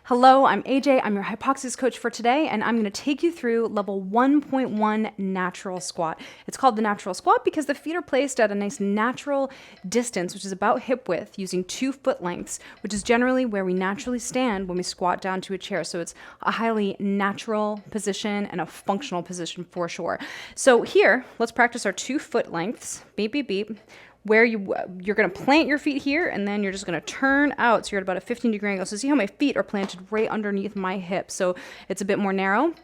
Hello, I'm AJ. I'm your hypoxia coach for today, and I'm going to take you through level 1.1 natural squat. It's called the natural squat because the feet are placed at a nice natural distance, which is about hip width, using 2 foot lengths, which is generally where we naturally stand when we squat down to a chair. So it's a highly natural position and a functional position for sure. So here, let's practice our 2 foot lengths. Beep, beep, beep. Where you're going to plant your feet here, and then you're just going to turn out. So you're at about a 15-degree angle. So see how my feet are planted right underneath my hips. So it's a bit more narrow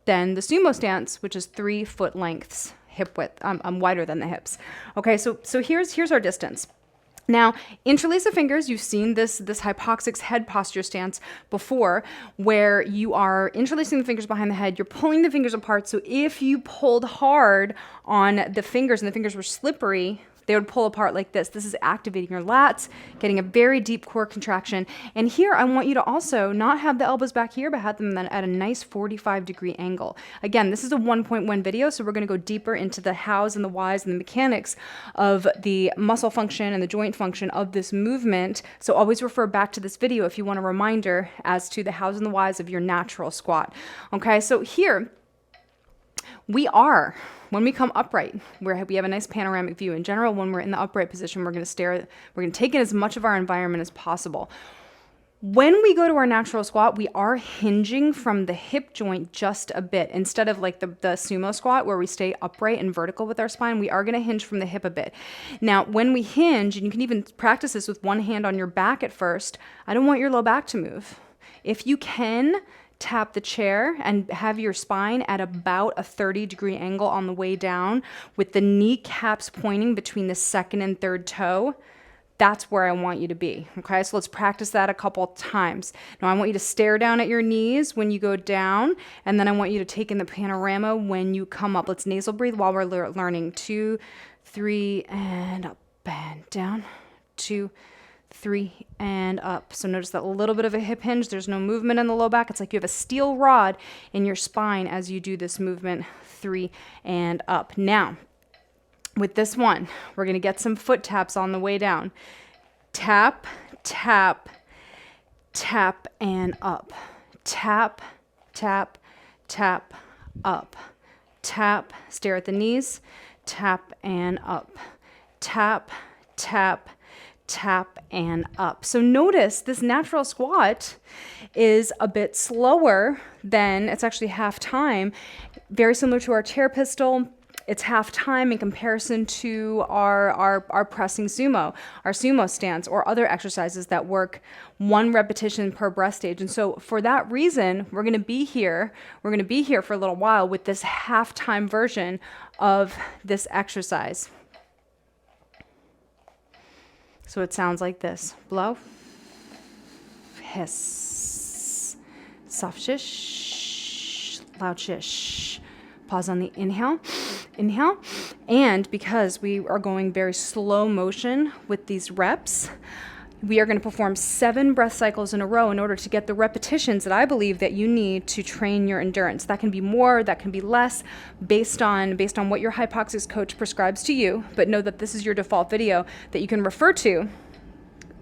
than the sumo stance, which is 3 foot lengths hip width. I'm wider than the hips. Okay, so here's our distance. Now, interlace the fingers. You've seen this hypoxic head posture stance before, where you are interlacing the fingers behind the head. You're pulling the fingers apart. So if you pulled hard on the fingers and the fingers were slippery, they would pull apart like this. This is activating your lats, getting a very deep core contraction. And here, I want you to also not have the elbows back here, but have them then at a nice 45-degree angle. Again, this is a 1.1 video, so we're going to go deeper into the hows and the whys and the mechanics of the muscle function and the joint function of this movement. So always refer back to this video if you want a reminder as to the hows and the whys of your natural squat. Okay, so here, when we come upright, we have a nice panoramic view. In general, when we're in the upright position, we're going to take in as much of our environment as possible. When we go to our natural squat, we are hinging from the hip joint just a bit. Instead of like the sumo squat where we stay upright and vertical with our spine, we are going to hinge from the hip a bit. Now, when we hinge, and you can even practice this with one hand on your back at first, I don't want your low back to move. If you can, tap the chair and have your spine at about a 30-degree angle on the way down with the kneecaps pointing between the second and third toe. That's where I want you to be. Okay, so let's practice that a couple times. Now I want you to stare down at your knees when you go down, and then I want you to take in the panorama when you come up. Let's nasal breathe while we're learning. 2, 3, and up and down. 2, 3, and up. So notice that little bit of a hip hinge. There's no movement in the low back. It's like you have a steel rod in your spine as you do this movement. 3 and up. Now, with this one, we're going to get some foot taps on the way down. Tap, tap, tap, and up. Tap, tap, tap, up. Tap, stare at the knees. Tap, and up. Tap, tap, tap, and up. So notice this natural squat is a bit slower than, it's actually half time, very similar to our chair pistol. It's half time in comparison to our pressing sumo, our sumo stance, or other exercises that work 1 repetition per breath stage. And so for that reason, we're going to be here for a little while with this half time version of this exercise. So it sounds like this. Blow, hiss, soft shish, loud shish. Pause on the inhale, inhale. And because we are going very slow motion with these reps, we are going to perform 7 breath cycles in a row in order to get the repetitions that I believe that you need to train your endurance. That can be more, that can be less, based on what your hypoxia coach prescribes to you. But know that this is your default video that you can refer to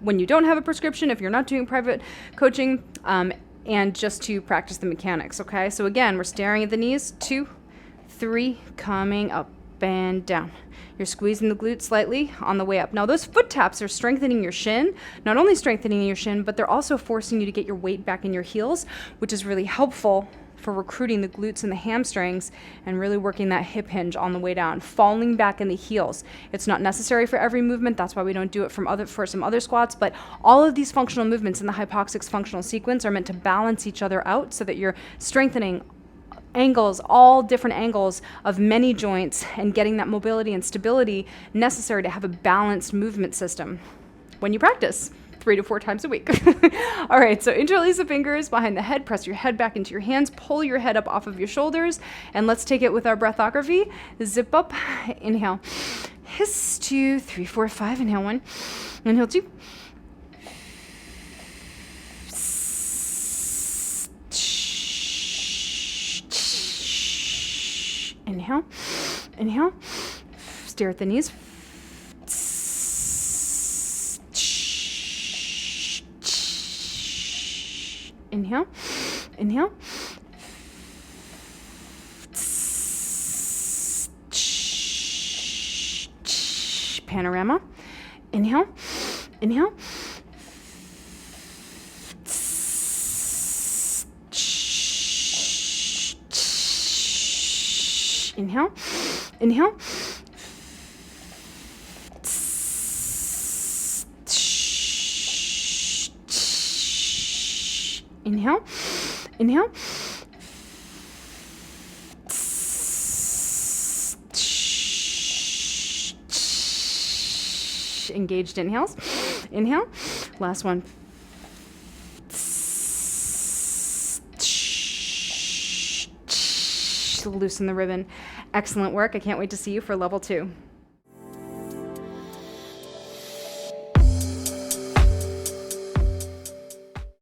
when you don't have a prescription, if you're not doing private coaching, and just to practice the mechanics, okay? So again, we're staring at the knees. 2, 3, coming up and down. You're squeezing the glutes slightly on the way up. Now those foot taps are strengthening your shin, not only strengthening your shin, but they're also forcing you to get your weight back in your heels, which is really helpful for recruiting the glutes and the hamstrings and really working that hip hinge on the way down, falling back in the heels. It's not necessary for every movement. That's why we don't do it for some other squats, but all of these functional movements in the hypoxic functional sequence are meant to balance each other out so that you're strengthening angles, all different angles of many joints, and getting that mobility and stability necessary to have a balanced movement system when you practice 3 to 4 times a week. All right, so interlace the fingers behind the head, press your head back into your hands, pull your head up off of your shoulders, and let's take it with our breathography. Zip up, inhale, hiss, 2, 3, 4, 5, inhale 1, inhale 2, inhale, inhale, stare at the knees. Inhale, inhale. Panorama. Inhale, inhale. Inhale, inhale. Inhale, inhale. Engaged inhales. Inhale. Last one. Loosen the ribbon. Excellent work. I can't wait to see you for level 2.